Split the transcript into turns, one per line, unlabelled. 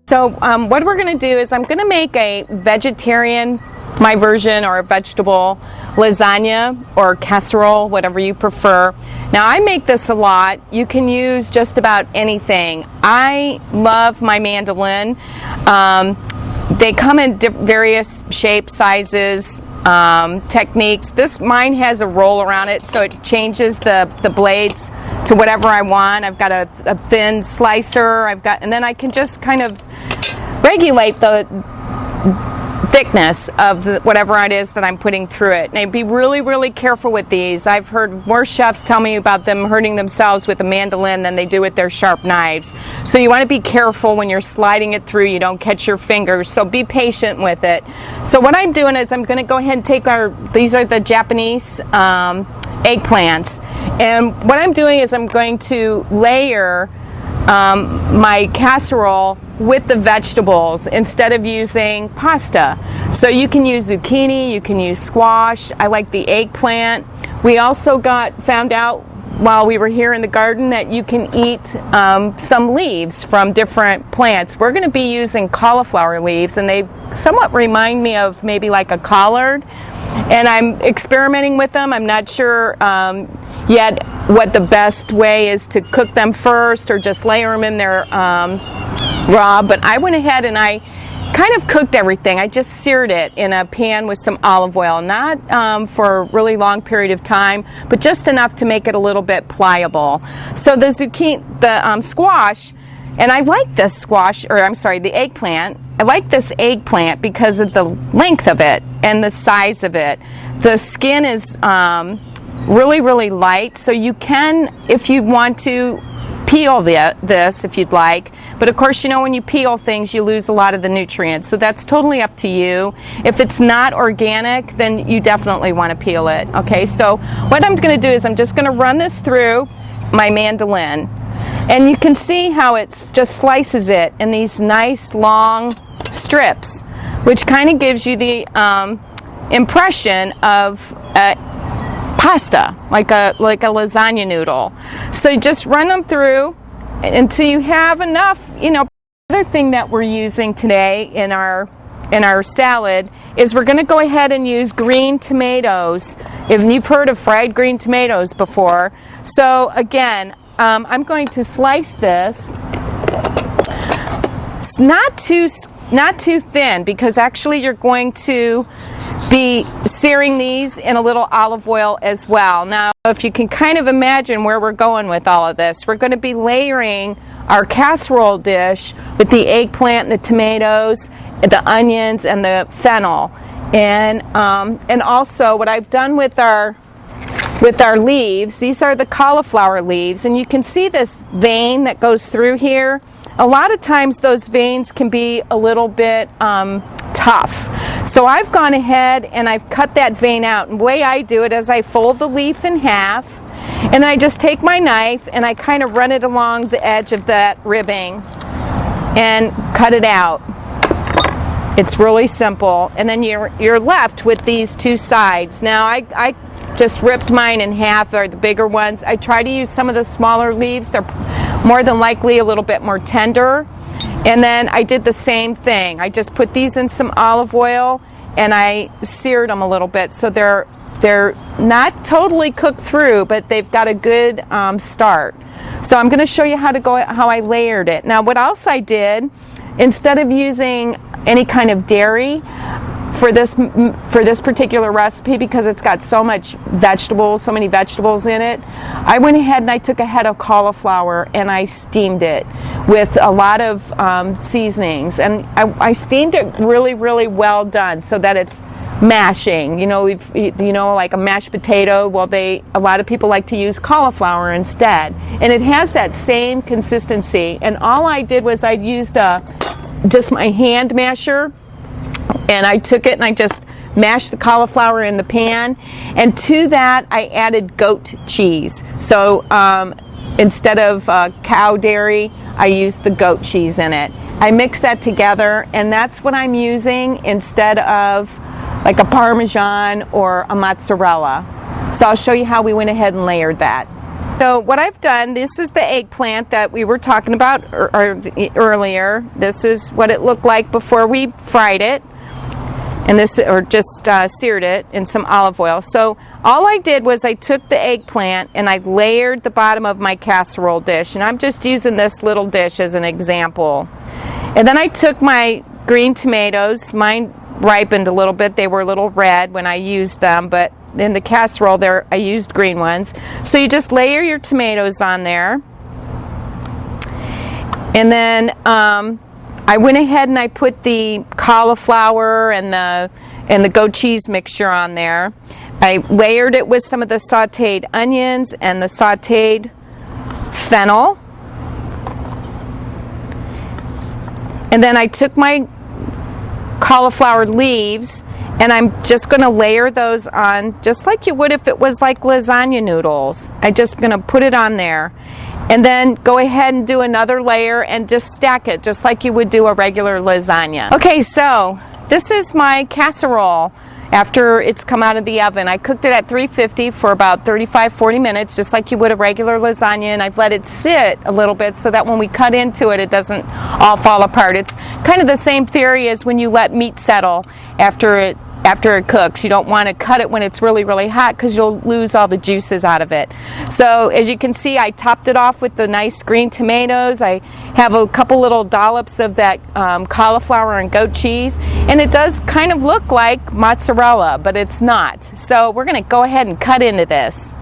So what we're going to do is I'm going to make a vegetarian, my version, or a vegetable lasagna or casserole, whatever you prefer. Now I make this a lot. You can use just about anything. I love my mandolin. They come in various shapes, sizes, techniques. Mine has a roll around it, so it changes the blades to whatever I want. I've got a thin slicer. And then I can just kind of regulate the thickness of whatever it is that I'm putting through it. Now be really, really careful with these. I've heard more chefs tell me about them hurting themselves with a mandolin than they do with their sharp knives. So you want to be careful when you're sliding it through. You don't catch your fingers. So be patient with it. So what I'm doing is I'm going to go ahead and take these are the Japanese eggplants. And what I'm doing is I'm going to layer my casserole with the vegetables instead of using pasta. So you can use zucchini, you can use squash. I like the eggplant. We also found out while we were here in the garden that you can eat some leaves from different plants. We're going to be using cauliflower leaves, and they somewhat remind me of maybe like a collard. And I'm experimenting with them. I'm not sure yet what the best way is to cook them first or just layer them in there raw, but I went ahead and I kind of cooked everything. I just seared it in a pan with some olive oil, not for a really long period of time, but just enough to make it a little bit pliable. So the squash, and I like this the eggplant. I like this eggplant because of the length of it and the size of it. The skin is really, really light, so you can, if you want to, peel this if you'd like. But of course, you know, when you peel things, you lose a lot of the nutrients. So that's totally up to you. If it's not organic, then you definitely want to peel it. Okay, so what I'm going to do is I'm just going to run this through my mandolin. And you can see how it just slices it in these nice long strips, which kind of gives you the impression of pasta, like a lasagna noodle. So you just run them through until you have enough. You know, the other thing that we're using today in our salad is we're going to go ahead and use green tomatoes. If you've heard of fried green tomatoes before. So again, I'm going to slice this. It's not too thin, because actually you're going to be searing these in a little olive oil as well. Now, if you can kind of imagine where we're going with all of this, we're going to be layering our casserole dish with the eggplant and the tomatoes, the onions and the fennel, and also what I've done with our leaves. These are the cauliflower leaves, and you can see this vein that goes through here. A lot of times those veins can be a little bit tough. So I've gone ahead and I've cut that vein out. And the way I do it is I fold the leaf in half, and I just take my knife and I kind of run it along the edge of that ribbing and cut it out. It's really simple. And then you're left with these two sides. Now I just ripped mine in half, or the bigger ones. I try to use some of the smaller leaves. They're more than likely a little bit more tender. And then I did the same thing. I just put these in some olive oil and I seared them a little bit, so they're not totally cooked through, but they've got a good start. So I'm going to show you how I layered it. Now, what else I did, instead of using any kind of dairy for this particular recipe, because it's got so many vegetables in it, I went ahead and I took a head of cauliflower and I steamed it with a lot of seasonings, and I steamed it really, really well done so that it's mashing. You know, like a mashed potato. Well, a lot of people like to use cauliflower instead, and it has that same consistency. And all I did was I used just my hand masher, and I took it and I just mashed the cauliflower in the pan, and to that I added goat cheese. So instead of cow dairy, I used the goat cheese in it. I mix that together, and that's what I'm using instead of like a Parmesan or a mozzarella. So I'll show you how we went ahead and layered that. So what I've done, this is the eggplant that we were talking about earlier. This is what it looked like before we fried it, and this, or just seared it in some olive oil. So all I did was I took the eggplant and I layered the bottom of my casserole dish, and I'm just using this little dish as an example. And then I took my green tomatoes. Mine ripened a little bit. They were a little red when I used them, but in the casserole there I used green ones. So you just layer your tomatoes on there, and then I went ahead and I put the cauliflower and the goat cheese mixture on there. I layered it with some of the sauteed onions and the sauteed fennel, and then I took my cauliflower leaves and I'm just going to layer those on just like you would if it was like lasagna noodles. I'm just going to put it on there and then go ahead and do another layer and just stack it just like you would do a regular lasagna. Okay, so this is my casserole after it's come out of the oven. I cooked it at 350 for about 35-40 minutes just like you would a regular lasagna, and I've let it sit a little bit so that when we cut into it, it doesn't all fall apart. It's kind of the same theory as when you let meat settle after it cooks. You don't want to cut it when it's really, really hot because you'll lose all the juices out of it. So as you can see, I topped it off with the nice green tomatoes. I have a couple little dollops of that cauliflower and goat cheese, and it does kind of look like mozzarella, but it's not. So we're going to go ahead and cut into this.